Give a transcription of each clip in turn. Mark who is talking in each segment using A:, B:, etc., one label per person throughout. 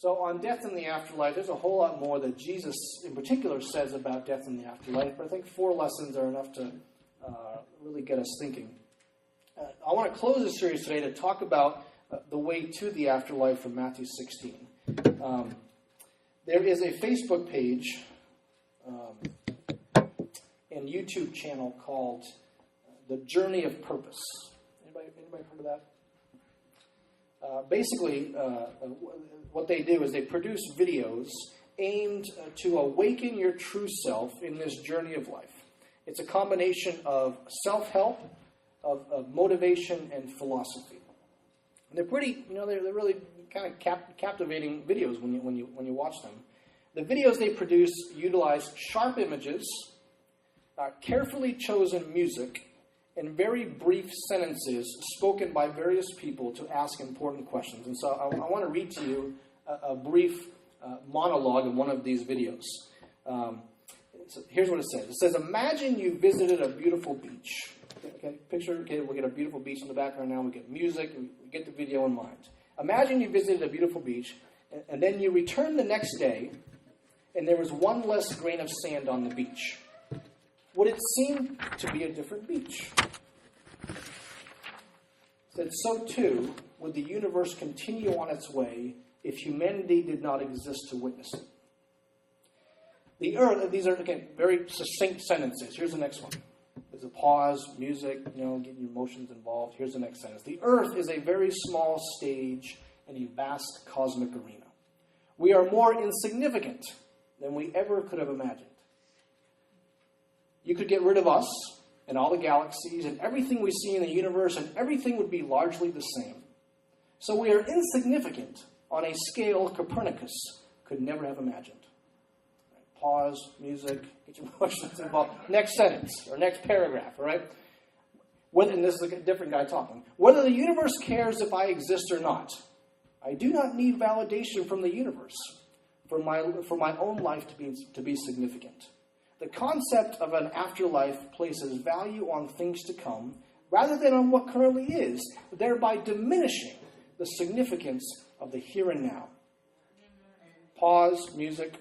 A: So on death and the afterlife, there's a whole lot more that Jesus in particular says about death and the afterlife, but I think 4 lessons are enough to really get us thinking. I want to close this series today to talk about the way to the afterlife from Matthew 16. There is a Facebook page and YouTube channel called The Journey of Purpose. Anybody heard of that? Basically, what they do is they produce videos aimed to awaken your true self in this journey of life. It's a combination of self-help, of motivation, and philosophy. And they're pretty, they're really kind of captivating videos when you watch them. The videos they produce utilize sharp images, carefully chosen music, and very brief sentences spoken by various people to ask important questions. And so I want to read to you a brief monologue in one of these videos. So here's what it says. It says, imagine you visited a beautiful beach. Okay, picture, we'll get a beautiful beach in the background now. We get music, and we get the video in mind. Imagine you visited a beautiful beach, and then you return the next day, and there was one less grain of sand on the beach. Would it seem to be a different beach? Said, so too would the universe continue on its way if humanity did not exist to witness it. The earth, these are, again, very succinct sentences. Here's the next one. There's a pause, music, getting your emotions involved. Here's the next sentence. The earth is a very small stage in a vast cosmic arena. We are more insignificant than we ever could have imagined. You could get rid of us and all the galaxies and everything we see in the universe, and everything would be largely the same. So we are insignificant on a scale Copernicus could never have imagined. Right, pause, music, get your emotions involved. Next sentence or next paragraph, all right? And this is a different guy talking. Whether the universe cares if I exist or not, I do not need validation from the universe for my own life to be significant. The concept of an afterlife places value on things to come rather than on what currently is, thereby diminishing the significance of the here and now. Pause, music.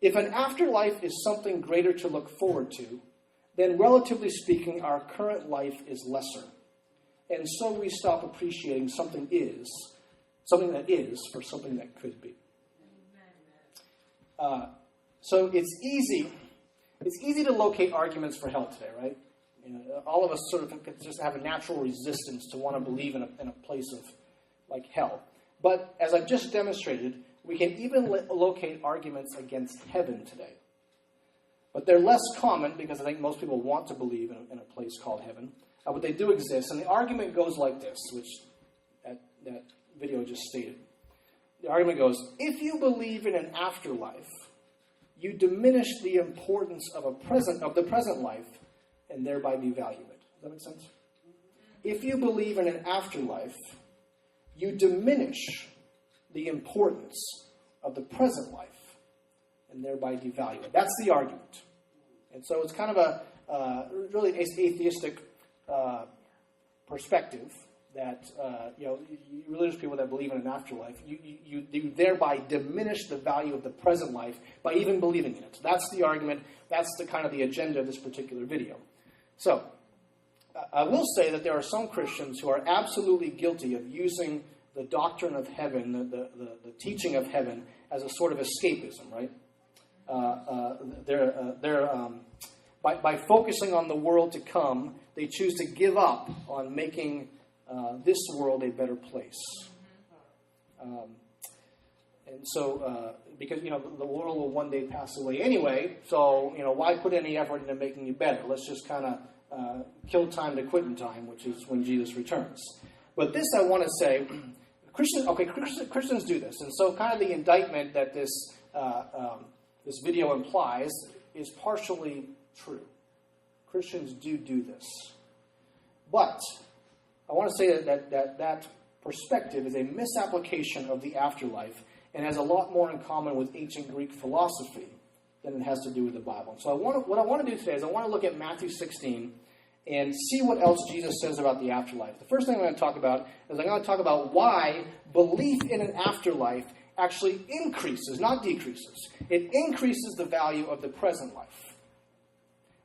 A: If an afterlife is something greater to look forward to, then relatively speaking, our current life is lesser. And so we stop appreciating something that is for something that could be. So it's easy to locate arguments for hell today, right? All of us sort of just have a natural resistance to want to believe in a place of like hell. But as I've just demonstrated, we can even locate arguments against heaven today. But they're less common because I think most people want to believe in a place called heaven. But they do exist. And the argument goes like this, which that video just stated. The argument goes, if you believe in an afterlife, you diminish the importance of the present life and thereby devalue it. Does that make sense? If you believe in an afterlife, you diminish the importance of the present life and thereby devalue it. That's the argument. And so it's kind of a really atheistic perspective that religious people that believe in an afterlife, you thereby diminish the value of the present life by even believing in it. So that's the argument. That's the kind of the agenda of this particular video. So I will say that there are some Christians who are absolutely guilty of using the doctrine of heaven, the teaching of heaven, as a sort of escapism, right? By focusing on the world to come, they choose to give up on making this world a better place. And so, because, the world will one day pass away anyway, so, why put any effort into making it better? Let's just kind of kill time to quit in time, which is when Jesus returns. But this, I want to say, Christians do this. And so kind of the indictment that this video implies is partially true. Christians do this. But I want to say that perspective is a misapplication of the afterlife and has a lot more in common with ancient Greek philosophy than it has to do with the Bible. So what I want to do today is I want to look at Matthew 16 and see what else Jesus says about the afterlife. The first thing I'm going to talk about is I'm going to talk about why belief in an afterlife actually increases, not decreases. It increases the value of the present life.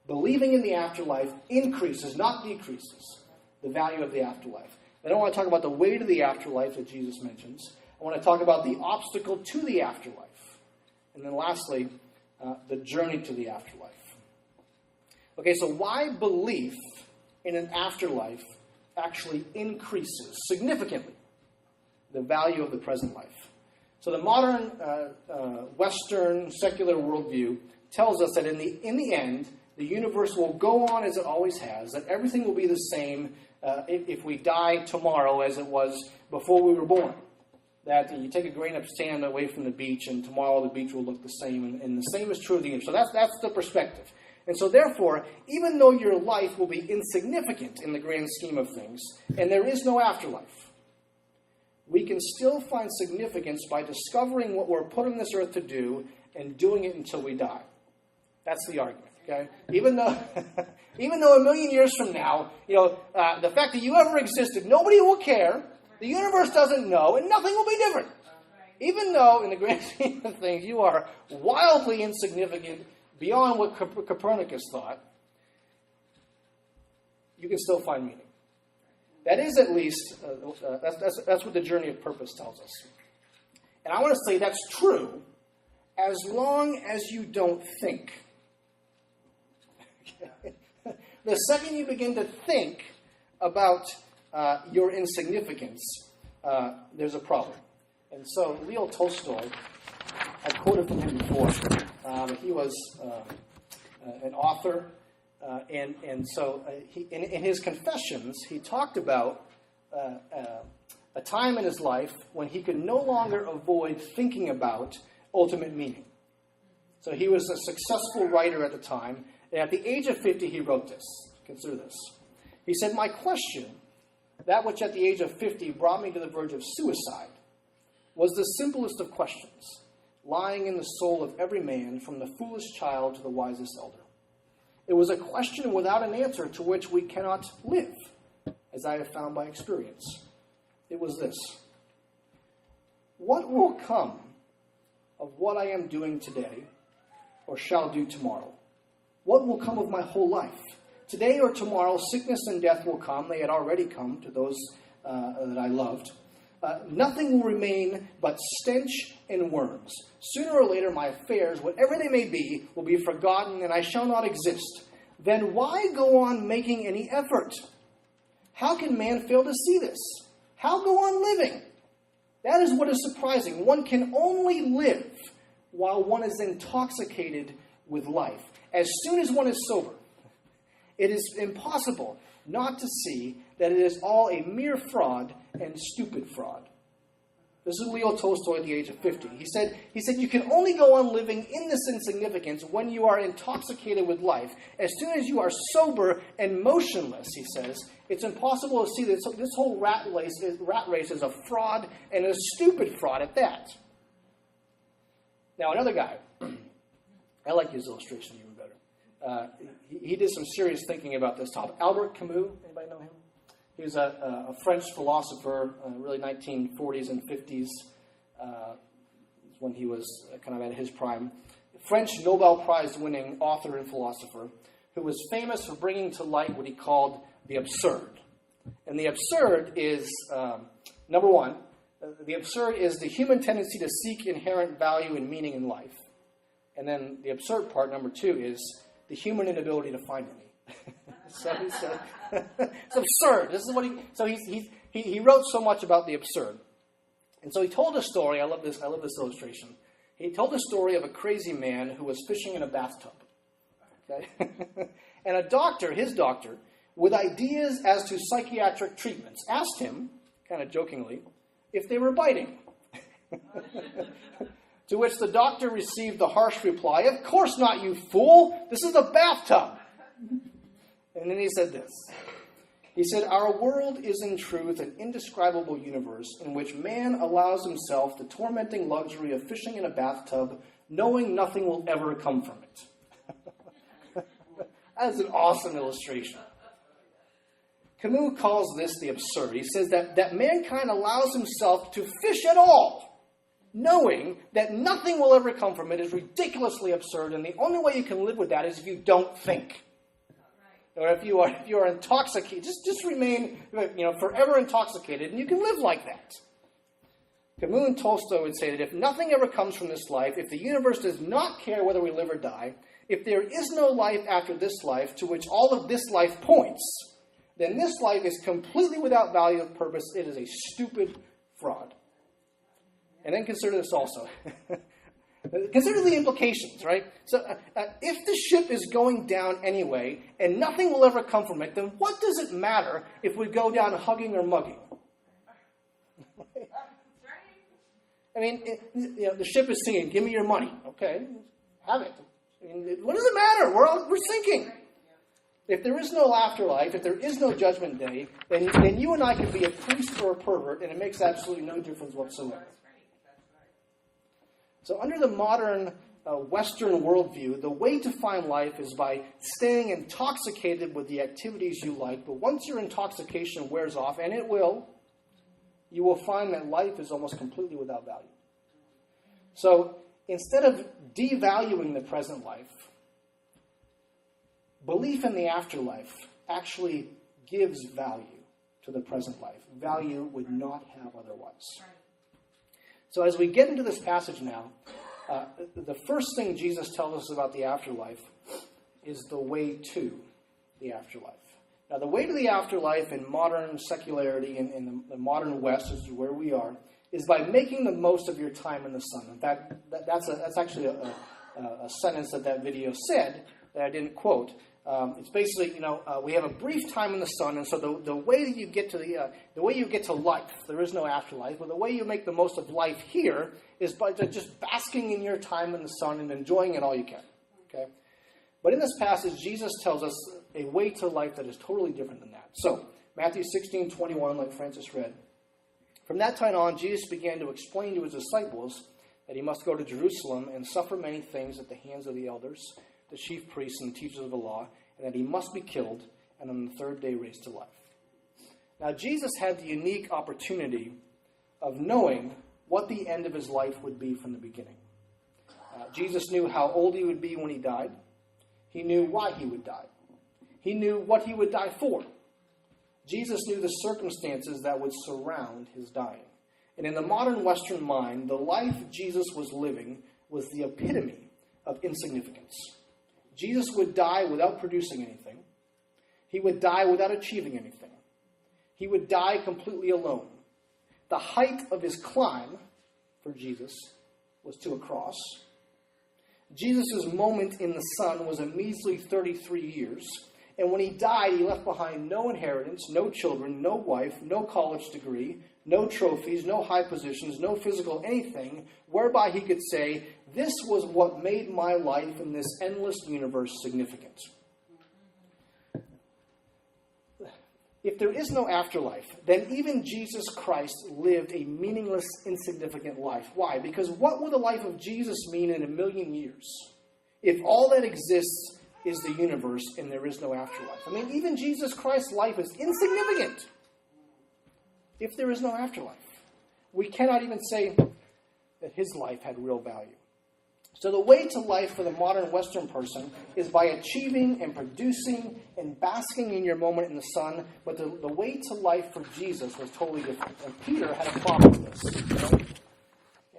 A: Believing in the afterlife increases, not decreases, the value of the afterlife. I don't want to talk about the way to the afterlife that Jesus mentions. I want to talk about the obstacle to the afterlife. And then lastly, the journey to the afterlife. Okay, so why belief in an afterlife actually increases significantly the value of the present life? So the modern Western secular worldview tells us that in the end, the universe will go on as it always has, that everything will be the same if we die tomorrow as it was before we were born. That you take a grain of sand away from the beach, and tomorrow the beach will look the same, and the same is true of the universe. So that's the perspective. And so therefore, even though your life will be insignificant in the grand scheme of things, and there is no afterlife, we can still find significance by discovering what we're put on this earth to do and doing it until we die. That's the argument. Okay? Even though a million years from now, the fact that you ever existed, nobody will care. The universe doesn't know, and nothing will be different. Even though, in the grand scheme of things, you are wildly insignificant beyond what Copernicus thought, you can still find meaning. That is at least, that's what the journey of purpose tells us. And I want to say that's true as long as you don't think. The second you begin to think about your insignificance, there's a problem. And so Leo Tolstoy, I've quoted from him before, he was an author, and so in his Confessions, he talked about a time in his life when he could no longer avoid thinking about ultimate meaning. So he was a successful writer at the time, and at the age of 50, he wrote this. Consider this. He said, "My question, that which at the age of 50 brought me to the verge of suicide, was the simplest of questions, lying in the soul of every man, from the foolish child to the wisest elder. It was a question without an answer to which we cannot live, as I have found by experience. It was this: what will come of what I am doing today, or shall do tomorrow? What will come of my whole life? Today or tomorrow, sickness and death will come. They had already come to those that I loved. Nothing will remain but stench and worms. Sooner or later, my affairs, whatever they may be, will be forgotten, and I shall not exist. Then why go on making any effort? How can man fail to see this? How go on living? That is what is surprising. One can only live while one is intoxicated with life. As soon as one is sober, it is impossible not to see that it is all a mere fraud and stupid fraud." This is Leo Tolstoy at the age of 50. He said, you can only go on living in this insignificance when you are intoxicated with life. As soon as you are sober and motionless, he says, it's impossible to see that this whole rat race is a fraud, and a stupid fraud at that. Now, another guy, I like his illustration even better. He did some serious thinking about this topic. Albert Camus, anybody know him? He was a French philosopher, really 1940s and 50s, when he was kind of at his prime. French Nobel Prize-winning author and philosopher who was famous for bringing to light what he called the absurd. And the absurd is, number one, the absurd is the human tendency to seek inherent value and meaning in life. And then the absurd part, number two, is the human inability to find any. So he said, it's absurd. This is what he wrote so much about the absurd. And so he told a story. I love this illustration. He told a story of a crazy man who was fishing in a bathtub. Okay? And a doctor, his doctor, with ideas as to psychiatric treatments, asked him, kind of jokingly, if they were biting. To which the doctor received the harsh reply, "Of course not, you fool. This is a bathtub." And then he said this. He said, "Our world is in truth an indescribable universe in which man allows himself the tormenting luxury of fishing in a bathtub, knowing nothing will ever come from it." That's an awesome illustration. Camus calls this the absurd. He says that mankind allows himself to fish at all knowing that nothing will ever come from it is ridiculously absurd, and the only way you can live with that is if you don't think. Or if you are intoxicated, just remain forever intoxicated, and you can live like that. Camus and Tolstoy would say that if nothing ever comes from this life, if the universe does not care whether we live or die, if there is no life after this life to which all of this life points, then this life is completely without value of purpose. It is a stupid fraud. And then consider this also. Consider the implications, right? So if the ship is going down anyway, and nothing will ever come from it, then what does it matter if we go down hugging or mugging? I mean, the ship is singing, give me your money. Okay, have it. I mean, what does it matter? We're sinking. If there is no afterlife, if there is no judgment day, then you and I can be a priest or a pervert, and it makes absolutely no difference whatsoever. So under the modern Western worldview, the way to find life is by staying intoxicated with the activities you like. But once your intoxication wears off, and it will, you will find that life is almost completely without value. So instead of devaluing the present life, belief in the afterlife actually gives value to the present life. Value would not have otherwise. So as we get into this passage now, the first thing Jesus tells us about the afterlife is the way to the afterlife. Now, the way to the afterlife in modern secularity, in the modern West, is where we are, is by making the most of your time in the sun. In fact, that's actually a sentence that video said that I didn't quote. It's basically, we have a brief time in the sun, and so the way that you get to the way you get to life, there is no afterlife, but the way you make the most of life here is by just basking in your time in the sun and enjoying it all you can. Okay, but in this passage, Jesus tells us a way to life that is totally different than that. So Matthew 16:21, like Francis read, from that time on, Jesus began to explain to his disciples that he must go to Jerusalem and suffer many things at the hands of the elders, the chief priests and teachers of the law, and that he must be killed and on the third day raised to life. Now, Jesus had the unique opportunity of knowing what the end of his life would be from the beginning. Jesus knew how old he would be when he died. He knew why he would die. He knew what he would die for. Jesus knew the circumstances that would surround his dying. And in the modern Western mind, the life Jesus was living was the epitome of insignificance. Jesus would die without producing anything. He would die without achieving anything. He would die completely alone. The height of his climb for Jesus was to a cross. Jesus' moment in the sun was a measly 33 years. And when he died, he left behind no inheritance, no children, no wife, no college degree, no trophies, no high positions, no physical anything, whereby he could say, this was what made my life in this endless universe significant. If there is no afterlife, then even Jesus Christ lived a meaningless, insignificant life. Why? Because what would the life of Jesus mean in 1,000,000 years if all that exists is the universe and there is no afterlife? I mean, even Jesus Christ's life is insignificant if there is no afterlife. We cannot even say that his life had real value. So the way to life for the modern Western person is by achieving and producing and basking in your moment in the sun. But the way to life for Jesus was totally different. And Peter had a problem with this. Right?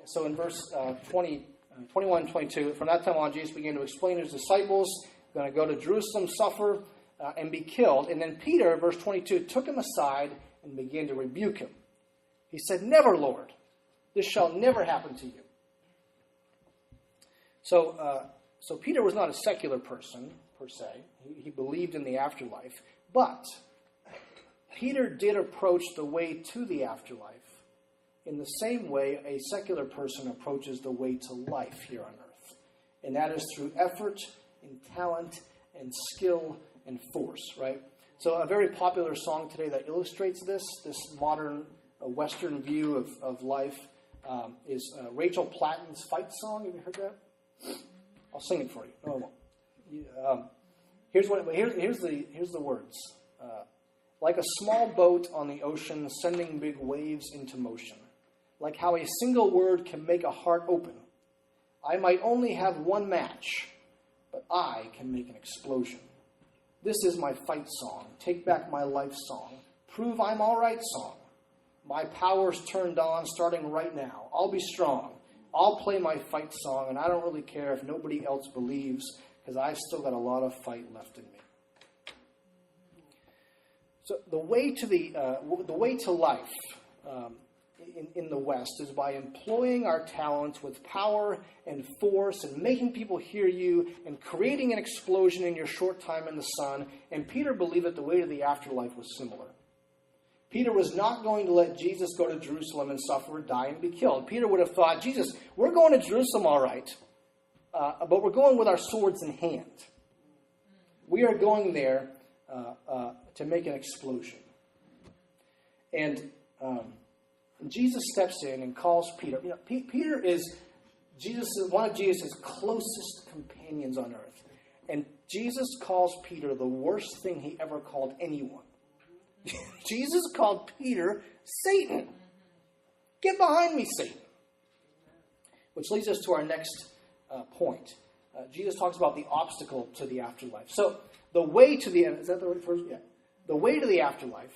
A: So in verse 21 and 22, from that time on, Jesus began to explain to his disciples, going to go to Jerusalem, suffer, and be killed. And then Peter, verse 22, took him aside and began to rebuke him. He said, never, Lord. This shall never happen to you. So Peter was not a secular person, per se. He believed in the afterlife. But Peter did approach the way to the afterlife in the same way a secular person approaches the way to life here on earth. And that is through effort and talent and skill and force, right? So a very popular song today that illustrates this modern Western view of life, is Rachel Platten's Fight Song. Have you heard that? I'll sing it for you. No, I won't. Here's the words. Like a small boat on the ocean, sending big waves into motion. like how a single word can make a heart open. I might only have one match, but I can make an explosion. This is my fight song, take back my life song, prove I'm all right song. My power's turned on starting right now. I'll be strong. I'll play my fight song, and I don't really care if nobody else believes, because I've still got a lot of fight left in me. So the way to life in the West is by employing our talents with power and force and making people hear you and creating an explosion in your short time in the sun. And Peter believed that the way to the afterlife was similar. Peter was not going to let Jesus go to Jerusalem and suffer, die, and be killed. Peter would have thought, Jesus, we're going to Jerusalem all right, but we're going with our swords in hand. We are going there to make an explosion. And Jesus steps in and calls Peter. You know, Peter is one of Jesus' closest companions on earth. And Jesus calls Peter the worst thing he ever called anyone. Jesus called Peter Satan. Get behind me, Satan. Which leads us to our next point. Jesus talks about the obstacle to the afterlife. So the way to the end, is that the right first? Yeah. The way to the afterlife,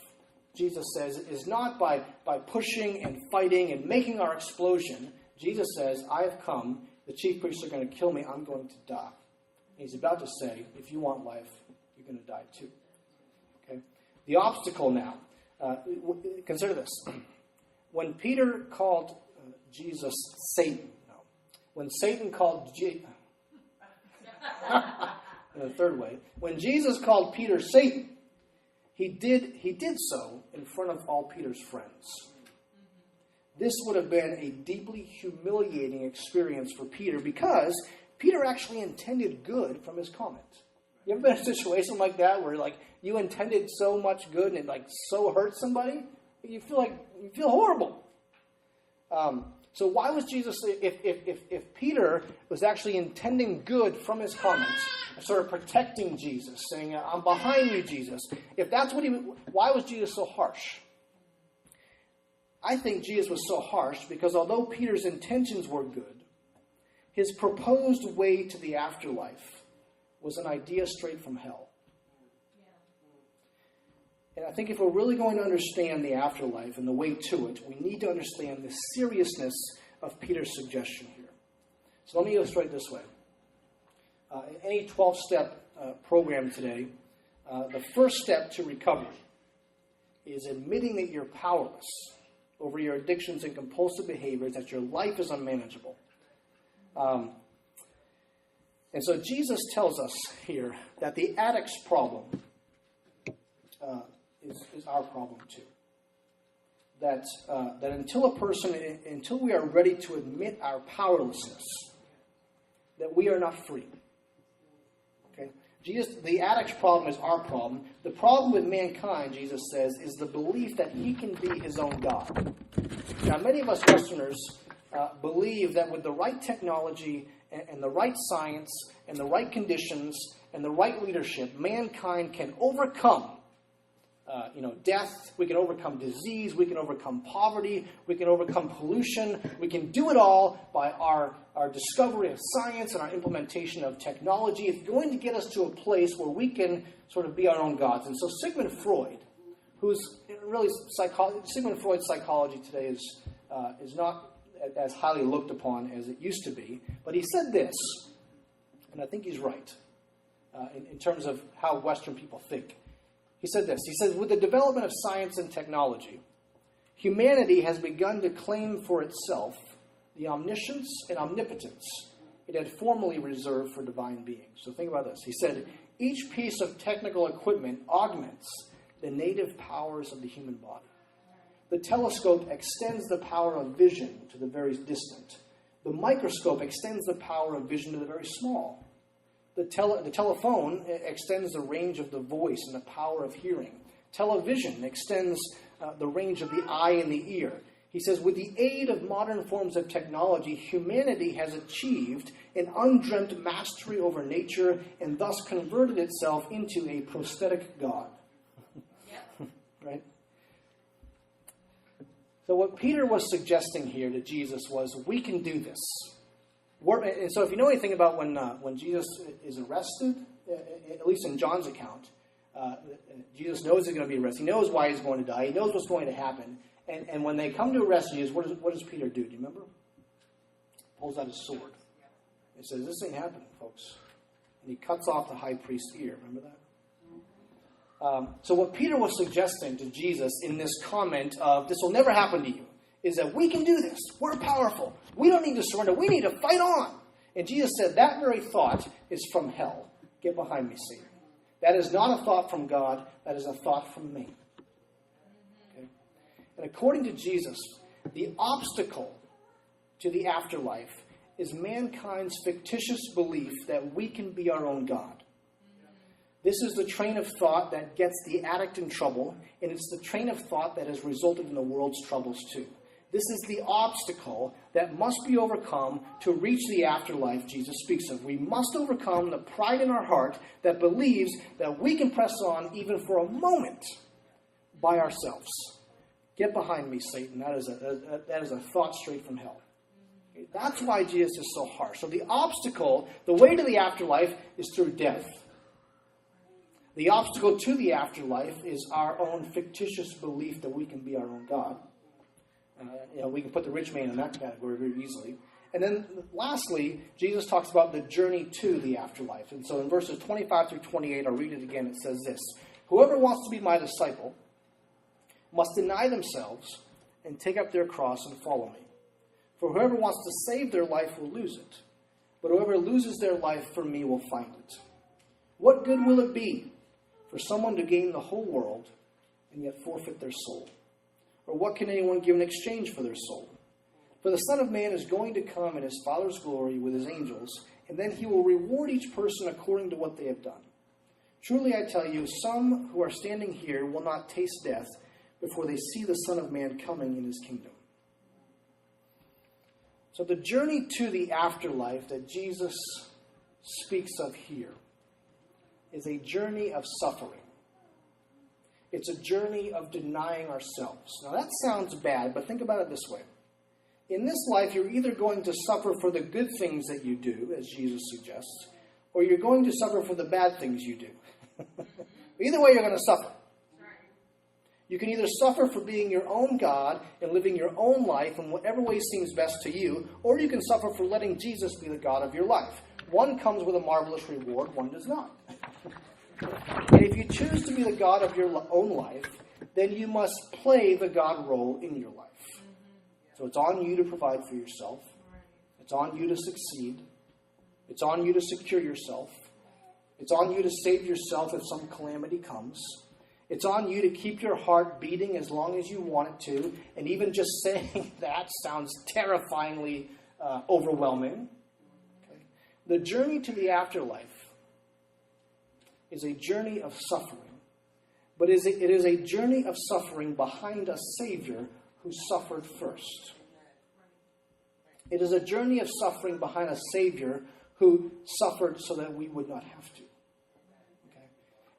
A: Jesus says, is not by pushing and fighting and making our explosion. Jesus says, I have come. The chief priests are going to kill me. I'm going to die. And he's about to say, if you want life, you're going to die too. Okay. The obstacle now. Consider this. When Peter called Jesus Satan, when Satan called in a third way, when Jesus called Peter Satan, he did so in front of all Peter's friends. This would have been a deeply humiliating experience for Peter because Peter actually intended good from his comment. You ever been in a situation like that where you intended so much good and it so hurt somebody? You feel horrible. So why was Jesus, if Peter was actually intending good from his comments, sort of protecting Jesus, saying, I'm behind you, Jesus. If that's why was Jesus so harsh? I think Jesus was so harsh because although Peter's intentions were good, his proposed way to the afterlife was an idea straight from hell. And I think if we're really going to understand the afterlife and the way to it, we need to understand the seriousness of Peter's suggestion here. So let me illustrate this way. In any 12-step program today, the first step to recovery is admitting that you're powerless over your addictions and compulsive behaviors, that your life is unmanageable. And so Jesus tells us here that the addict's problem is our problem too. That until we are ready to admit our powerlessness, that we are not free. Okay? The addict's problem is our problem. The problem with mankind, Jesus says, is the belief that he can be his own God. Now, many of us Westerners believe that with the right technology and the right science and the right conditions and the right leadership, mankind can overcome death, we can overcome disease, we can overcome poverty, we can overcome pollution, we can do it all by our discovery of science and our implementation of technology. It's going to get us to a place where we can sort of be our own gods. And so Sigmund Freud, Sigmund Freud's psychology today is not as highly looked upon as it used to be, but he said this, and I think he's right, in terms of how Western people think. He said this. He says, with the development of science and technology, humanity has begun to claim for itself the omniscience and omnipotence it had formerly reserved for divine beings. So think about this. He said, each piece of technical equipment augments the native powers of the human body. The telescope extends the power of vision to the very distant. The microscope extends the power of vision to the very small. The telephone extends the range of the voice and the power of hearing. Television extends the range of the eye and the ear. He says, with the aid of modern forms of technology, humanity has achieved an undreamt mastery over nature and thus converted itself into a prosthetic god. Yeah. Right? So what Peter was suggesting here to Jesus was, we can do this. And so if you know anything about when Jesus is arrested, at least in John's account, Jesus knows he's going to be arrested. He knows why he's going to die. He knows what's going to happen. And when they come to arrest Jesus, what does Peter do? Do you remember? Pulls out his sword. He says, this ain't happening, folks. And he cuts off the high priest's ear. Remember that? So what Peter was suggesting to Jesus in this comment of, this will never happen to you, is that we can do this. We're powerful. We don't need to surrender. We need to fight on. And Jesus said, that very thought is from hell. Get behind me, Satan. That is not a thought from God. That is a thought from me. Okay? And according to Jesus, the obstacle to the afterlife is mankind's fictitious belief that we can be our own God. This is the train of thought that gets the addict in trouble, and it's the train of thought that has resulted in the world's troubles too. This is the obstacle that must be overcome to reach the afterlife Jesus speaks of. We must overcome the pride in our heart that believes that we can press on even for a moment by ourselves. Get behind me, Satan. That is a thought straight from hell. That's why Jesus is so harsh. So the obstacle, the way to the afterlife, is through death. The obstacle to the afterlife is our own fictitious belief that we can be our own God. We can put the rich man in that category very easily. And then lastly, Jesus talks about the journey to the afterlife. And so in verses 25 through 28, I'll read it again. It says this: whoever wants to be my disciple must deny themselves and take up their cross and follow me. For whoever wants to save their life will lose it, but whoever loses their life for me will find it. What good will it be for someone to gain the whole world and yet forfeit their soul? Or what can anyone give in exchange for their soul? For the Son of Man is going to come in his Father's glory with his angels, and then he will reward each person according to what they have done. Truly I tell you, some who are standing here will not taste death before they see the Son of Man coming in his kingdom. So the journey to the afterlife that Jesus speaks of here is a journey of suffering. It's a journey of denying ourselves. Now that sounds bad, but think about it this way. In this life, you're either going to suffer for the good things that you do, as Jesus suggests, or you're going to suffer for the bad things you do. Either way, you're going to suffer. You can either suffer for being your own God and living your own life in whatever way seems best to you, or you can suffer for letting Jesus be the God of your life. One comes with a marvelous reward, one does not. And if you choose to be the God of your own life, then you must play the God role in your life. So it's on you to provide for yourself. It's on you to succeed. It's on you to secure yourself. It's on you to save yourself if some calamity comes. It's on you to keep your heart beating as long as you want it to. And even just saying that sounds terrifyingly overwhelming. Okay? The journey to the afterlife is a journey of suffering. But it is a journey of suffering behind a Savior who suffered first. It is a journey of suffering behind a Savior who suffered so that we would not have to. Okay?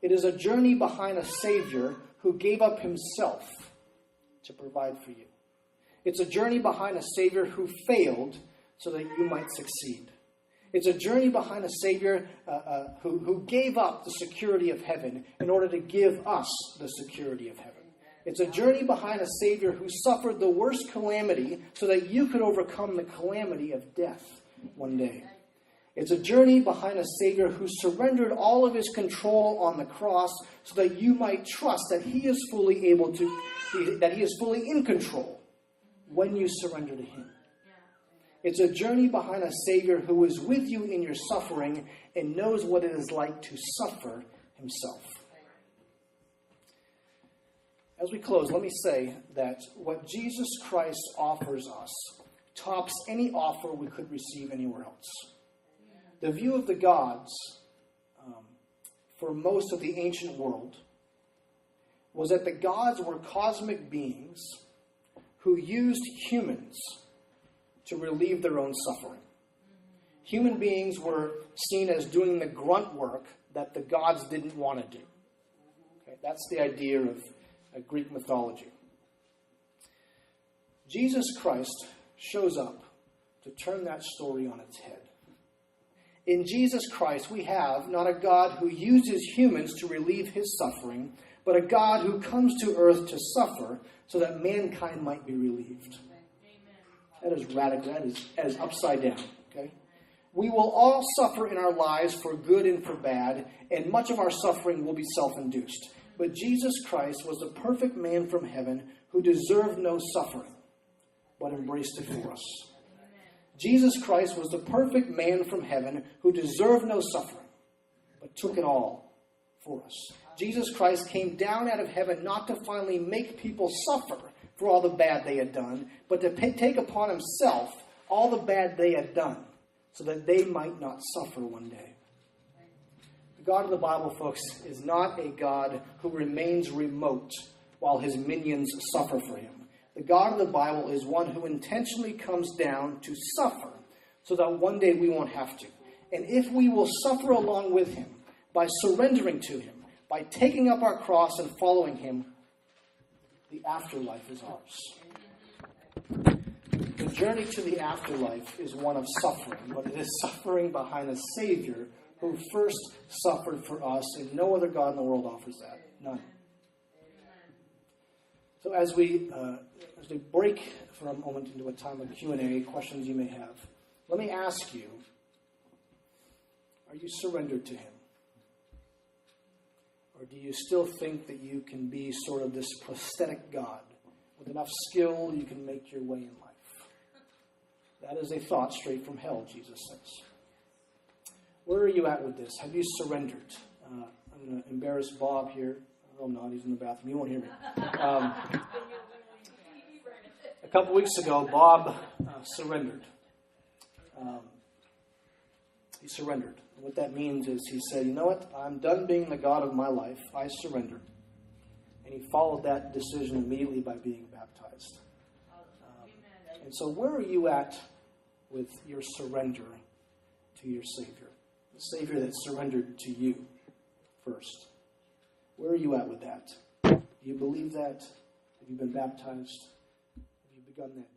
A: It is a journey behind a Savior who gave up himself to provide for you. It's a journey behind a Savior who failed so that you might succeed. It's a journey behind a Savior who gave up the security of heaven in order to give us the security of heaven. It's a journey behind a Savior who suffered the worst calamity so that you could overcome the calamity of death one day. It's a journey behind a Savior who surrendered all of his control on the cross so that you might trust that he is fully that he is fully in control when you surrender to him. It's a journey behind a Savior who is with you in your suffering and knows what it is like to suffer himself. As we close, let me say that what Jesus Christ offers us tops any offer we could receive anywhere else. The view of the gods for most of the ancient world was that the gods were cosmic beings who used humans to relieve their own suffering. Human beings were seen as doing the grunt work that the gods didn't want to do. Okay, that's the idea of Greek mythology. Jesus Christ shows up to turn that story on its head. In Jesus Christ, we have not a God who uses humans to relieve his suffering, but a God who comes to earth to suffer so that mankind might be relieved. That is radical. That is upside down. Okay? We will all suffer in our lives for good and for bad, and much of our suffering will be self-induced. But Jesus Christ was the perfect man from heaven who deserved no suffering, but embraced it for us. Jesus Christ was the perfect man from heaven who deserved no suffering, but took it all for us. Jesus Christ came down out of heaven not to finally make people suffer for all the bad they had done, but to take upon himself all the bad they had done so that they might not suffer one day. The God of the Bible, folks, is not a God who remains remote while his minions suffer for him. The God of the Bible is one who intentionally comes down to suffer so that one day we won't have to. And if we will suffer along with him by surrendering to him, by taking up our cross and following him, the afterlife is ours. The journey to the afterlife is one of suffering, but it is suffering behind a Savior who first suffered for us, and no other God in the world offers that. None. So as we break for a moment into a time of Q&A, questions you may have, let me ask you, are you surrendered to him? Or do you still think that you can be sort of this prosthetic God? With enough skill, you can make your way in life. That is a thought straight from hell, Jesus says. Where are you at with this? Have you surrendered? I'm going to embarrass Bob here. Oh, no, he's in the bathroom. You won't hear me. A couple weeks ago, Bob surrendered. He surrendered. And what that means is he said, you know what? I'm done being the God of my life. I surrender. And he followed that decision immediately by being baptized. And so where are you at with your surrender to your Savior? The Savior that surrendered to you first. Where are you at with that? Do you believe that? Have you been baptized? Have you begun that